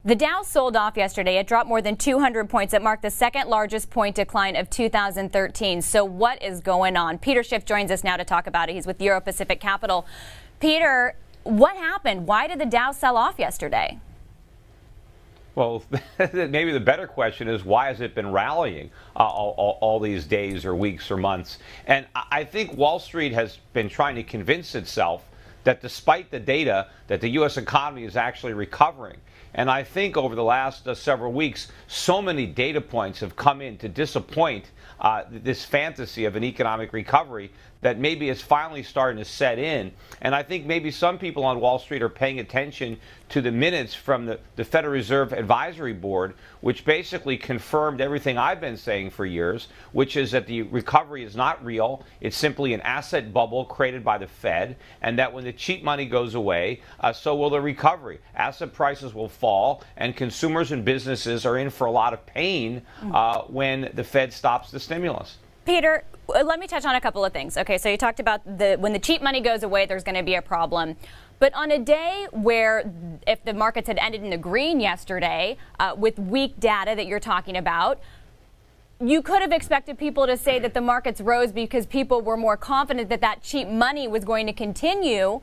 The Dow sold off yesterday. It dropped more than 200 points. It marked the second largest point decline of 2013. So what is going on? Peter Schiff joins us now to talk about it. He's with Euro Pacific Capital. Peter, what happened? Why did the Dow sell off yesterday? Well, maybe the better question is, why has it been rallying all these days or weeks or months? And I think Wall Street has been trying to convince itself that despite the data, that the U.S. economy is actually recovering. And I think over the last several weeks, so many data points have come in to disappoint this fantasy of an economic recovery that maybe is finally starting to set in. And I think maybe some people on Wall Street are paying attention to the minutes from the Federal Reserve Advisory Board, which basically confirmed everything I've been saying for years, which is that the recovery is not real. It's simply an asset bubble created by the Fed, and that when the cheap money goes away, so will the recovery. Asset prices will fall, and consumers and businesses are in for a lot of pain when the Fed stops the stimulus. Peter, let me touch on a couple of things. Okay, so you talked about when the cheap money goes away, there's going to be a problem. But on a day where, if the markets had ended in the green yesterday with weak data that you're talking about, you could have expected people to say that the markets rose because people were more confident that that cheap money was going to continue.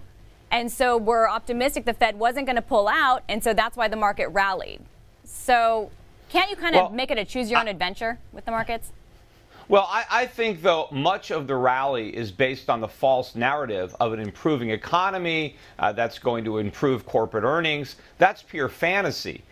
And so we're optimistic the Fed wasn't going to pull out. And so that's why the market rallied. So can't you kind of make it a choose your own adventure with the markets? Well, I think, though, much of the rally is based on the false narrative of an improving economy that's going to improve corporate earnings. That's pure fantasy.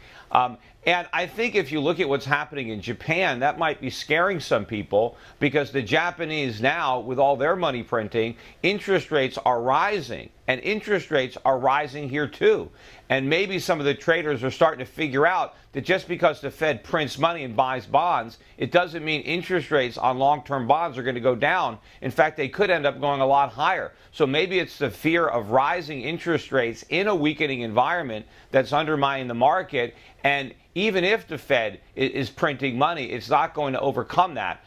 And I think if you look at what's happening in Japan, that might be scaring some people because the Japanese now, with all their money printing, interest rates are rising. And interest rates are rising here, too. And maybe some of the traders are starting to figure out that just because the Fed prints money and buys bonds, it doesn't mean interest rates on long-term bonds are going to go down. In fact, they could end up going a lot higher. So maybe it's the fear of rising interest rates in a weakening environment that's undermining the market. And even if the Fed is printing money, it's not going to overcome that.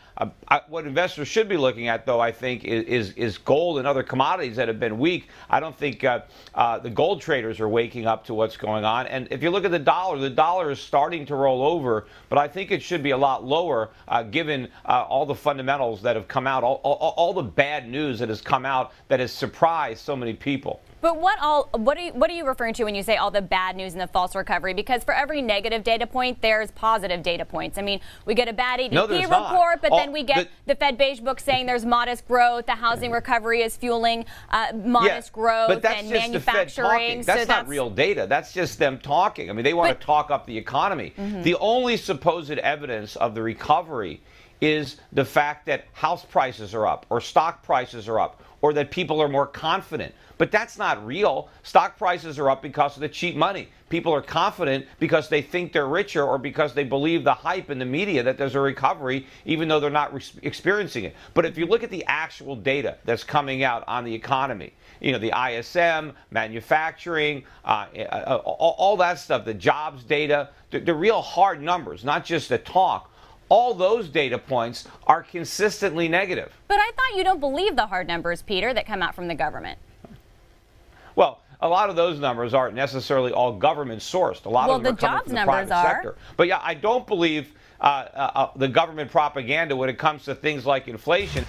What investors should be looking at, though, I think, is gold and other commodities that have been weak. I don't think the gold traders are waking up to what's going on. And if you look at the dollar is starting to roll over, but I think it should be a lot lower given all the fundamentals that have come out, all the bad news that has come out that has surprised so many people. But what are you referring to when you say all the bad news and the false recovery? Because for every negative data point, there's positive data points. I mean, we get a bad ADP report, but then we get the Fed Beige Book saying there's modest growth. The housing recovery is fueling modest growth and manufacturing. That's not real data. That's just them talking. I mean, they want to talk up the economy. The only supposed evidence of the recovery is the fact that house prices are up or stock prices are up or that people are more confident. But that's not real. Stock prices are up because of the cheap money. People are confident because they think they're richer or because they believe the hype in the media that there's a recovery, even though they're not experiencing it. But if you look at the actual data that's coming out on the economy, you know, the ISM, manufacturing, all that stuff, the jobs data, the real hard numbers, not just the talk, all those data points are consistently negative. But I thought you don't believe the hard numbers, Peter, that come out from the government. Well, a lot of those numbers aren't necessarily all government sourced. A lot of them are coming from the private sector. But yeah, I don't believe the government propaganda when it comes to things like inflation.